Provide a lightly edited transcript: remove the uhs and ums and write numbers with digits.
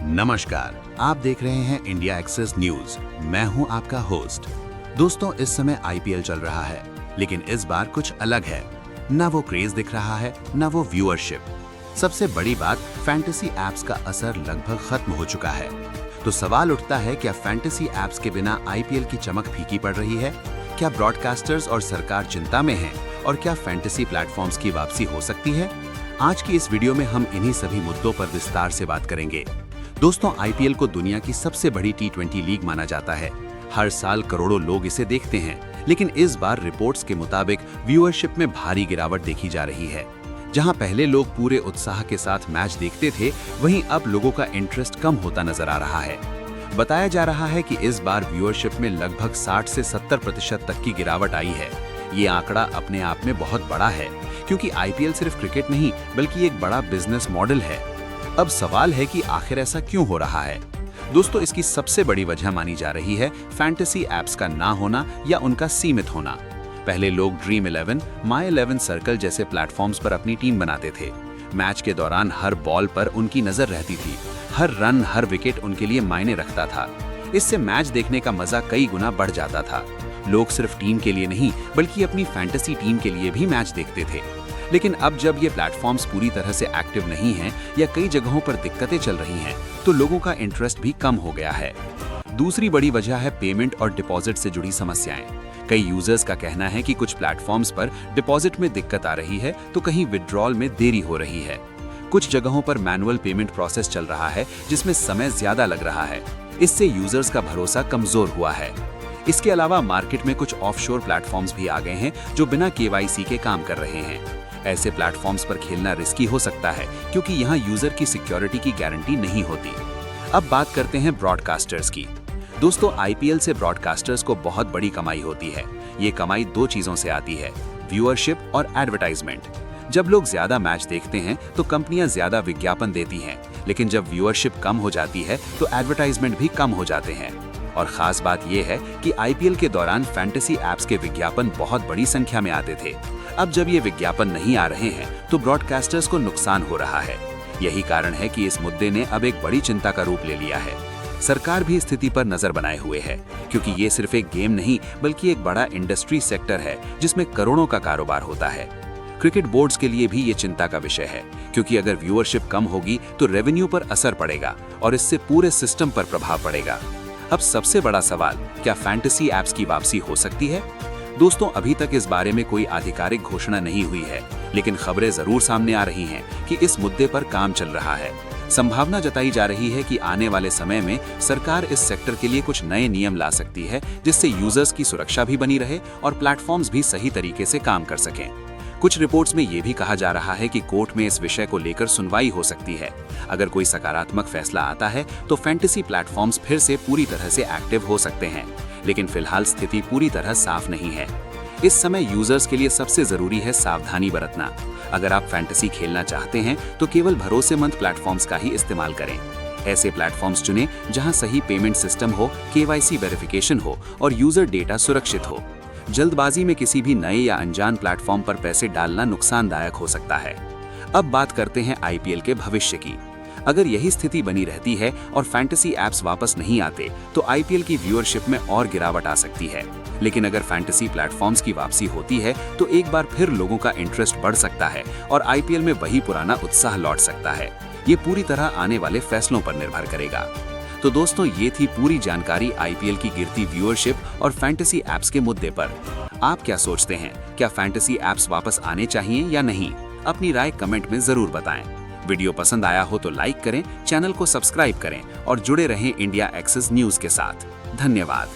नमस्कार, आप देख रहे हैं इंडिया एक्सेस न्यूज। मैं हूं आपका होस्ट। दोस्तों, इस समय आईपीएल चल रहा है, लेकिन इस बार कुछ अलग है। ना वो क्रेज दिख रहा है, ना वो व्यूअरशिप। सबसे बड़ी बात, फैंटेसी एप्स का असर लगभग खत्म हो चुका है। तो सवाल उठता है, क्या फैंटेसी एप्स के बिना आईपीएल की चमक फीकी पड़ रही है? क्या ब्रॉडकास्टर्स और सरकार चिंता में हैं? और क्या फैंटेसी प्लेटफॉर्म्स की वापसी हो सकती है? आज की इस वीडियो में हम इन्हीं सभी मुद्दों पर विस्तार से बात करेंगे। दोस्तों, आईपीएल को दुनिया की सबसे बड़ी T20 लीग माना जाता है। हर साल करोड़ों लोग इसे देखते हैं, लेकिन इस बार रिपोर्ट्स के मुताबिक व्यूअरशिप में भारी गिरावट देखी जा रही है। जहां पहले लोग पूरे उत्साह के साथ मैच देखते थे, वहीं अब लोगों का इंटरेस्ट कम होता नजर आ रहा है। बताया जा रहा है कि इस बार व्यूअरशिप में लगभग 60 से 70% तक की गिरावट आई है। ये आंकड़ा अपने आप में बहुत बड़ा है, क्योंकि आईपीएल सिर्फ क्रिकेट नहीं, बल्कि एक बड़ा बिजनेस मॉडल है। अब सवाल है कि आखिर ऐसा क्यों हो रहा है? दोस्तों, इसकी सबसे बड़ी वजह मानी जा रही है फैंटेसी एप्स का ना होना या उनका सीमित होना। पहले लोग ड्रीम 11, माई 11 सर्कल जैसे प्लेटफॉर्म्स पर अपनी टीम बनाते थे। मैच के दौरान हर बॉल पर उनकी नजर रहती थी। हर रन, हर विकेट उनके लिए मायने रखता था। इससे मैच देखने का मजा कई गुना बढ़ जाता था। लोग सिर्फ टीम के लिए नहीं, बल्कि अपनी फैंटेसी टीम के लिए भी मैच देखते थे। लेकिन अब जब ये प्लेटफॉर्म्स पूरी तरह से एक्टिव नहीं हैं या कई जगहों पर दिक्कतें चल रही हैं, तो लोगों का इंटरेस्ट भी कम हो गया है। दूसरी बड़ी वजह है पेमेंट और डिपॉजिट से जुड़ी समस्याएं। कई यूजर्स का कहना है कि कुछ प्लेटफॉर्म्स पर डिपॉजिट में दिक्कत आ रही है, तो कहीं विड्रॉल में देरी हो रही है। कुछ जगहों पर मैनुअल पेमेंट प्रोसेस चल रहा है, जिसमें समय ज्यादा लग रहा है। इससे यूजर्स का भरोसा कमजोर हुआ है। इसके अलावा मार्केट में कुछ ऑफशोर प्लेटफॉर्म्स भी आ गए हैं, जो बिना केवाईसी के काम कर रहे हैं। ऐसे प्लेटफॉर्म्स पर खेलना रिस्की हो सकता है, क्योंकि यहाँ यूजर की सिक्योरिटी की गारंटी नहीं होती। अब बात करते हैं ब्रॉडकास्टर्स की। दोस्तों, आईपीएल से ब्रॉडकास्टर्स को बहुत बड़ी कमाई होती है। ये कमाई दो चीजों से आती है, व्यूअरशिप और एडवर्टाइजमेंट। जब लोग ज्यादा मैच देखते हैं, तो कंपनियां ज्यादा विज्ञापन देती हैं, लेकिन जब व्यूअरशिप कम हो जाती है, तो एडवर्टाइजमेंट भी कम हो जाते हैं। और खास बात यह है कि आईपीएल के दौरान फैंटेसी एप्स के विज्ञापन बहुत बड़ी संख्या में आते थे। अब जब ये विज्ञापन नहीं आ रहे हैं, तो ब्रॉडकास्टर्स को नुकसान हो रहा है। यही कारण है कि इस मुद्दे ने अब एक बड़ी चिंता का रूप ले लिया है। सरकार भी स्थिति पर नजर बनाए हुए है, क्योंकि ये सिर्फ एक गेम नहीं, बल्कि एक बड़ा इंडस्ट्री सेक्टर है, जिसमें करोड़ों का कारोबार होता है। क्रिकेट बोर्ड्स के लिए भी ये चिंता का विषय है, क्योंकि अगर व्यूअरशिप कम होगी, तो रेवेन्यू पर असर पड़ेगा और इससे पूरे सिस्टम पर प्रभाव पड़ेगा। अब सबसे बड़ा सवाल, क्या फैंटेसी एप्स की वापसी हो सकती है? दोस्तों, अभी तक इस बारे में कोई आधिकारिक घोषणा नहीं हुई है, लेकिन खबरें जरूर सामने आ रही हैं कि इस मुद्दे पर काम चल रहा है। संभावना जताई जा रही है कि आने वाले समय में सरकार इस सेक्टर के लिए कुछ नए नियम ला सकती है, जिससे यूजर्स की सुरक्षा भी बनी रहे और प्लेटफॉर्म्स भी सही तरीके से काम कर सकें। कुछ रिपोर्ट्स में ये भी कहा जा रहा है कि कोर्ट में इस विषय को लेकर सुनवाई हो सकती है। अगर कोई सकारात्मक फैसला आता है, तो फैंटेसी प्लेटफॉर्म्स फिर से पूरी तरह से एक्टिव हो सकते हैं, लेकिन फिलहाल स्थिति पूरी तरह साफ नहीं है। इस समय यूजर्स के लिए सबसे जरूरी है सावधानी बरतना। अगर आप फैंटेसी खेलना चाहते हैं, तो केवल भरोसेमंद प्लेटफॉर्म्स का ही इस्तेमाल करें। ऐसे प्लेटफॉर्म्स चुनें जहां सही पेमेंट सिस्टम हो, केवाईसी वेरिफिकेशन हो और यूजर डेटा सुरक्षित हो। जल्दबाजी में किसी भी नए या अनजान प्लेटफॉर्म पर पैसे डालना नुकसानदायक हो सकता है। अब बात करते हैं आईपीएल के भविष्य की। अगर यही स्थिति बनी रहती है और फैंटेसी एप्स वापस नहीं आते, तो आईपीएल की व्यूअरशिप में और गिरावट आ सकती है। लेकिन अगर फैंटेसी प्लेटफॉर्म्स की वापसी होती है, तो एक बार फिर लोगों का इंटरेस्ट बढ़ सकता है और आईपीएल में वही पुराना उत्साह लौट सकता है। ये पूरी तरह आने वाले फैसलों पर निर्भर करेगा। तो दोस्तों, ये थी पूरी जानकारी आईपीएल की गिरती व्यूअरशिप और फैंटेसी एप्स के मुद्दे पर। आप क्या सोचते हैं? क्या फैंटेसी एप्स वापस आने चाहिए या नहीं? अपनी राय कमेंट में जरूर बताएं। वीडियो पसंद आया हो तो लाइक करें, चैनल को सब्सक्राइब करें और जुड़े रहें इंडिया एक्सेस न्यूज के साथ। धन्यवाद।